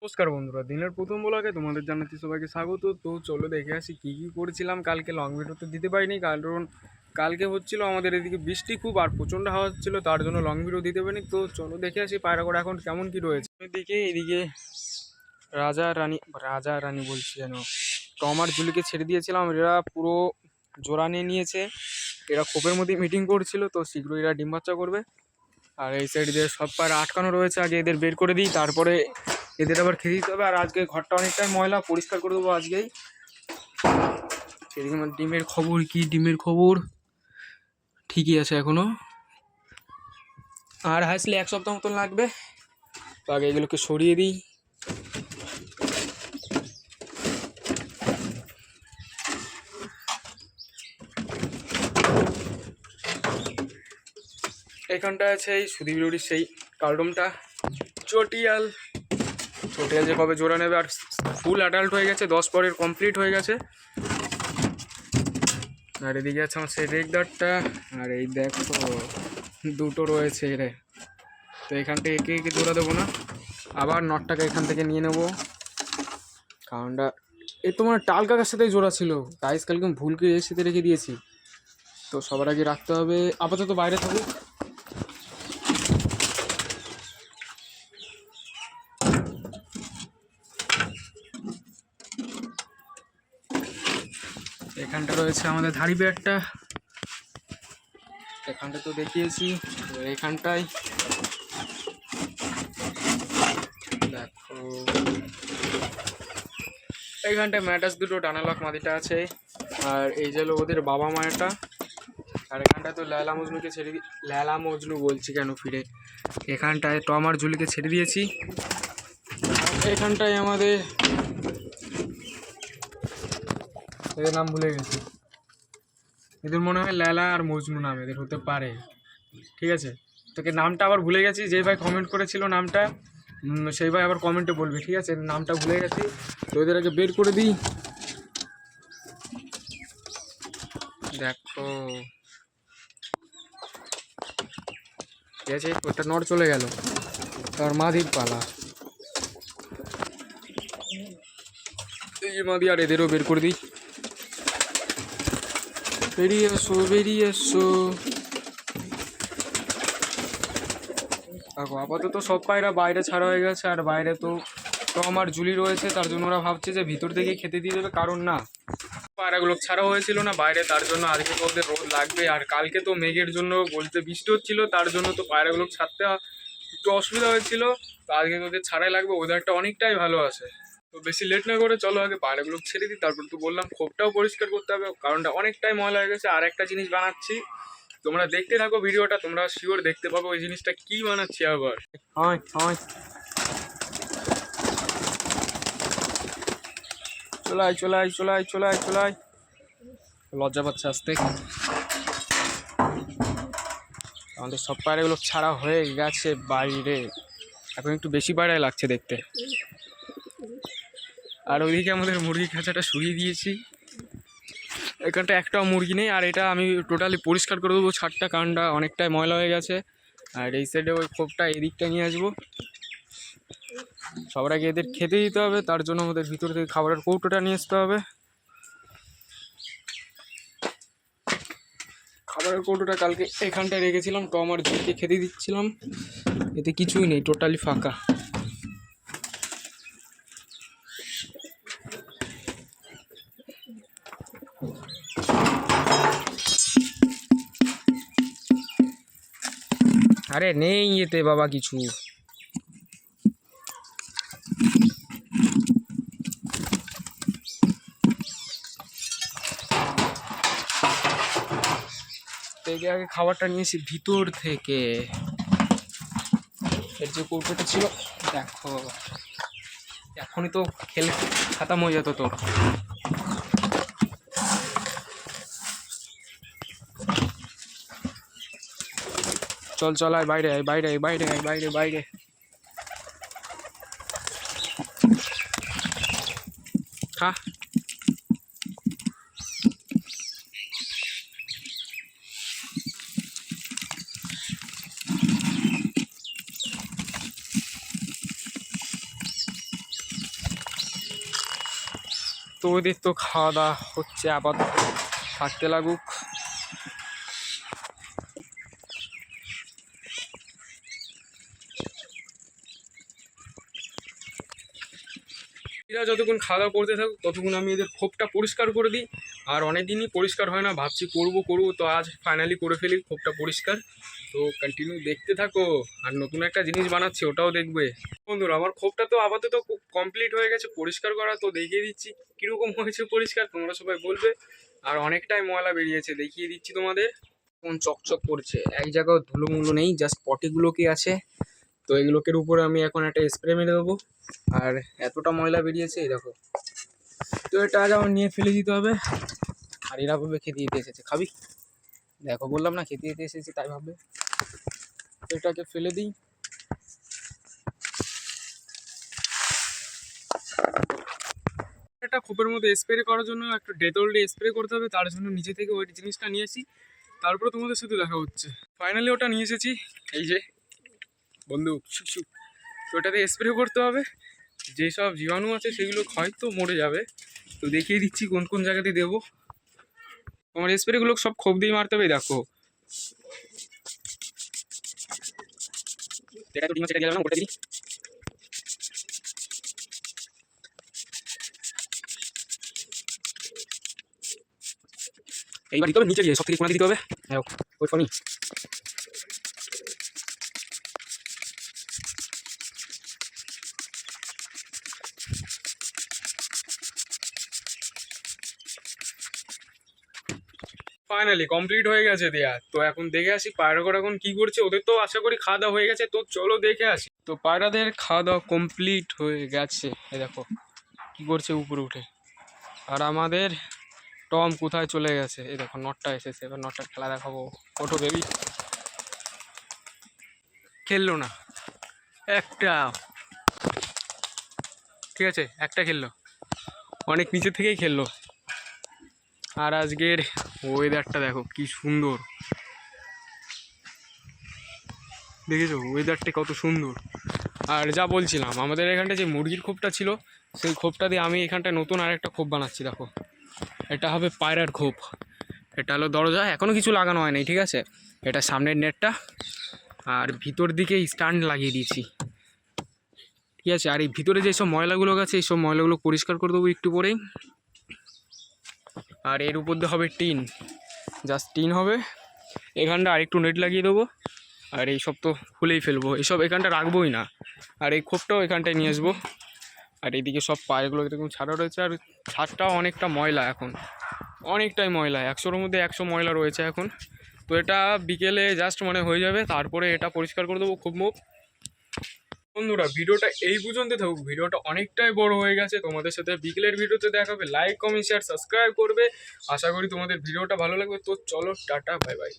নমস্কার বন্ধুরা, দিনের প্রথম ব্লগে তোমাদের জানাচ্ছি সবাইকে স্বাগত। তো চলো দেখে আসি কী কী করেছিলাম। কালকে লং ভিডিও তো দিতে পারিনি, কারণ কালকে হচ্ছিল আমাদের এদিকে বৃষ্টি খুব আর প্রচণ্ড হাওয়া হচ্ছিলো, তার জন্য লং ভিডিও দিতে পারিনি। তো চলো দেখে আসি পায়রাগড় এখন কেমন কী রয়েছে। এদিকে রাজা রানী বলছি যেন, টম আর জুলিকে ছেড়ে দিয়েছিলাম। এরা পুরো জোড়া নিয়ে নিয়েছে। এরা খোপের মধ্যে মিটিং করছিল, তো শীঘ্রই এরা ডিম বাচ্চা করবে। আর এই সাইড দিয়ে সব পায়রা আটকানো রয়েছে, আগে এদের বের করে দিই, তারপরে এদের আবার খেতে দিতে হবে। আর আজকে ঘরটা অনেকটাই ময়লা, পরিষ্কার করে দেবো আজকেই। সেদিকে ডিমের খবর কি? ডিমের খবর ঠিকই আছে এখনো, আর হাসলে 1 সপ্তাহ মতন লাগবে। তো আগে এগুলোকে সরিয়ে দিই। এখানটা আছে এই সুদীপ সেই কালডমটা চটিয়াল যে কবে জোড়া নেবে, আর ফুল অ্যাডাল্ট হয়ে গেছে, 10 পরের কমপ্লিট হয়ে গেছে। আর এদিকে আছে আমার সেই রেগদারটা, আর এই দেখো দুটো রয়েছে রে। তো এখানটা একে একে জোড়া দেবো না, আবার নটটাকে এখান থেকে নিয়ে নেবো। কারণটা এই তোমার টাল কাকার সাথে জোড়া ছিল, গাইস কালকে ভুল করে এর সাথে রেখে দিয়েছি। তো সবার আগে রাখতে হবে, আপাতত বাইরে থাকুক। এখানটা রয়েছে আমাদের ধাড়ি পেয়ারটা, এখানটা তো দেখিয়েছি। এবার এখানটায় দেখো, এইখানটায় ম্যাটাস দুটো ডানালক মাদিটা আছে। আর এই যে ওদের বাবা মায়েরটা। আর এখানটায় তো ল্যালা মজনু বলছি কেন ফিরে, এখানটায় টম আর জুলিকে ছেড়ে দিয়েছি। এখানটায় আমাদের এদের নাম ভুলে গেছি, এদের মনে হয় ল্যালা আর মজনু নাম এদের হতে পারে, ঠিক আছে। তোকে নামটা আবার ভুলে গেছি, যেই ভাই কমেন্ট করেছিল নামটা, সেই ভাই আবার কমেন্টে বলবি, ঠিক আছে। নামটা ভুলে গেছি, তো এদের আগে বের করে দিই। দেখো ঠিক আছে, ওটা নড় চলে গেল, তার মাদির পালা। এই মাদি, আর এদেরও বের করে দিই। বেরিয়ে এসো, বেরিয়ে এসো। দেখো আপাতত সব পায়রা বাইরে ছাড়া হয়ে গেছে, আর বাইরে তো আমার জুলি রয়েছে, তার জন্য ওরা ভাবছে যে ভিতর থেকে খেতে দিয়ে দেবে। কারণ না, পায়রাগুলো ছাড়া হয়েছিল না বাইরে, তার জন্য আজকে তো ওদের রোদ লাগবে। আর কালকে তো মেঘের জন্য বলতে বৃষ্টি হচ্ছিল, তার জন্য তো পায়রাগুলো ছাড়তে একটু অসুবিধা হয়েছিল। তো আজকে তো ওদের ছাড়াই লাগবে, ওয়েদারটা অনেকটাই ভালো আছে। তো বেশি লেট না করে চলো আগে পায়রাগুলো ছেড়ে দিই। তারপর তো বললাম খোপটাও পরিষ্কার করতে হবে, কারণটা অনেকটাই ময়লা হয়ে গেছে। আর একটা জিনিস বানাচ্ছি, তোমরা দেখতে থাকো ভিডিওটা, তোমরা শিওর দেখতে পাবো ওই জিনিসটা কি বানাচ্ছি আবার। হয় হয়, চলাই চলাই চলাই চলাই চলাই, লজ্জা পাচ্ছে আসতে। আমাদের সব পায়রাগুলো ছাড়া হয়ে গেছে বাইরে, এখন একটু বেশি পায়রায় লাগছে দেখতে। আর ওইদিকে আমাদের মুরগি খাঁচাটা সরিয়ে দিয়েছি, এখানটা একটাও মুরগি নেই। আর এটা আমি টোটালি পরিষ্কার করে দেবো ছাদটা, কারণটা অনেকটাই ময়লা হয়ে গেছে। আর এই সাইডে ওই খোপটা এদিকটা নিয়ে আসবো। সবার আগে এদের খেতে দিতে হবে, তার জন্য আমাদের ভিতর থেকে খাবারের কৌটোটা নিয়ে আসতে হবে। খাবারের কৌটোটা কালকে এখানটায় রেখেছিলাম, টম আর জুলিকে খেতে দিচ্ছিলাম, এতে কিছুই নেই, টোটালি ফাঁকা। আরে নেই এতে বাবা কিছু, থেকে আগে খাবারটা নিয়েছি ভিতর থেকে। এর যে কৌটোটা ছিল দেখো, এখনই তো খেলে খতম হয়ে যেত। তো চল চল, আয় বাইরে, আয় বাইরে, আয় বাইরে, আয় বাইরে, বাইরে। হ্যাঁ তো ওদের তো খাওয়া দাওয়া হচ্ছে, আপাতত থাকতে লাগুক। এরা যতক্ষণ খাওয়া দাওয়া করতে থাকুক ততক্ষণ আমি এদের খোপটা পরিষ্কার করে দিই। আর অনেক দিনই পরিষ্কার হয় না, ভাবছি করবো, তো আজ ফাইনালি করে ফেলি খোপটা পরিষ্কার। তো কন্টিনিউ দেখতে থাকো, আর নতুন একটা জিনিস বানাচ্ছি ওটাও দেখবে। বন্ধুরা আমার খোপটা তো আপাতত কমপ্লিট হয়ে গেছে পরিষ্কার করা, তো দেখিয়ে দিচ্ছি কীরকম হয়েছে পরিষ্কার, তোমরা সবাই বলবে। আর অনেকটাই ময়লা বেরিয়েছে, দেখিয়ে দিচ্ছি তোমাদের। কোন চকচক করছে, এক জায়গায় ধুলো মুলো নেই, জাস্ট পটিগুলো কি আছে। তো এগুলোকের উপরে আমি এখন একটা স্প্রে মেরে দেবো। আর এতটা ময়লা বেরিয়েছে এই দেখো। তো এটা আজ আমার নিয়ে ফেলে দিতে হবে। আর এরা ভাবে খেতে দিতে এসেছে, খাবি? দেখো বললাম না খেতে দিতে এসেছি, তাই ভাবে। তো এটাকে ফেলে দিই। এটা খোপের মধ্যে স্প্রে করার জন্য একটা ডেটল দিয়ে স্প্রে করতে হবে, তার জন্য নিচে থেকে ওই জিনিসটা নিয়ে আসি। তারপরে তোমাদের সাথে দেখা হচ্ছে। ফাইনালি ওটা নিয়ে এসেছি, এই যে বন্ধু শুকশু। তো ওটাতে স্প্রে করতে হবে, যেসব জীবাণু আছে সেগুলো হয়তো মরে যাবে। তো দেখিয়ে দিচ্ছি কোন কোন জায়গাতে দেবো। তোমার স্প্রেগুলো সব খোপ দিয়ে মারতে হবে, দেখো। এটা তো ডিম সেটা গেল না, ওটা দিই। এইবার দিতে হবে নিচে গিয়ে, সব থেকে কোনা দিতে হবে। হ্যাঁ ওই ফোনই। ফাইনালি কমপ্লিট হয়ে গেছে দেয়া। তো এখন দেখে আসি পায়রাগুলো এখন কি করছে। ওদের তো আশা করি খাওয়া দাওয়া হয়ে গেছে, তো চলো দেখে আসি। তো পায়রাদের খাওয়া দাওয়া কমপ্লিট হয়ে গেছে, এই দেখো কি করছে উপরে উঠে। আর আমাদের টম কোথায় চলে গেছে, এই দেখো নটটা এসেছে। এবার নটটার খেলা দেখাবো। ওঠো বেবি। খেললো না একটা, ঠিক আছে একটা খেললো, অনেক নিচে থেকেই খেললো। আর আজকের ওয়েদারটা দেখো কি সুন্দর, দেখেছো ওয়েদারটা কত সুন্দর। আর যা বলছিলাম, আমাদের এখানটা যে মুরগির খোপটা ছিল, সেই খোপটা দিয়ে আমি এখানটায় নতুন আরেকটা খোপ বানাচ্ছি। দেখো এটা হবে পায়রার খোপ। এটা হলো দরজা, এখনও কিছু লাগানো হয়নি, ঠিক আছে। এটা সামনের নেটটা, আর ভিতর দিকে স্ট্যান্ড লাগিয়ে দিয়েছি, ঠিক আছে। আর এই ভিতরে যেসব ময়লাগুলো আছে, এইসব ময়লাগুলো পরিষ্কার করে দেবো একটু পরেই। আর এর উপর দিয়ে হবে টিন, জাস্ট টিন হবে। এখানটা আরেকটু নেট লাগিয়ে দেবো। আর এই সব তো খুলেই ফেলবো, এইসব এখানটা রাখবোই না। আর এই খোপটাও এখানটায় নিয়ে আসবো। আর এইদিকে সব পায়রাগুলো এরকম ছাড়া রয়েছে। আর ছাদটাও অনেকটা ময়লা এখন, অনেকটাই ময়লা, 100-এর মধ্যে 100 ময়লা রয়েছে এখন। তো এটা বিকেলে জাস্ট মানে হয়ে যাবে, তারপরে এটা পরিষ্কার করে দেবো খুব মুখ। বন্ধুরা ভিডিওটা এই পর্যন্ত থাকুক, ভিডিওটা অনেকটাই বড় হয়ে গেছে। তোমাদের সাথে বিকেলের ভিডিওতে দেখা হবে। লাইক কমেন্ট শেয়ার সাবস্ক্রাইব করবে। আশা করি তোমাদের ভিডিওটা ভালো লাগবে। তো চলো টাটা বাই বাই।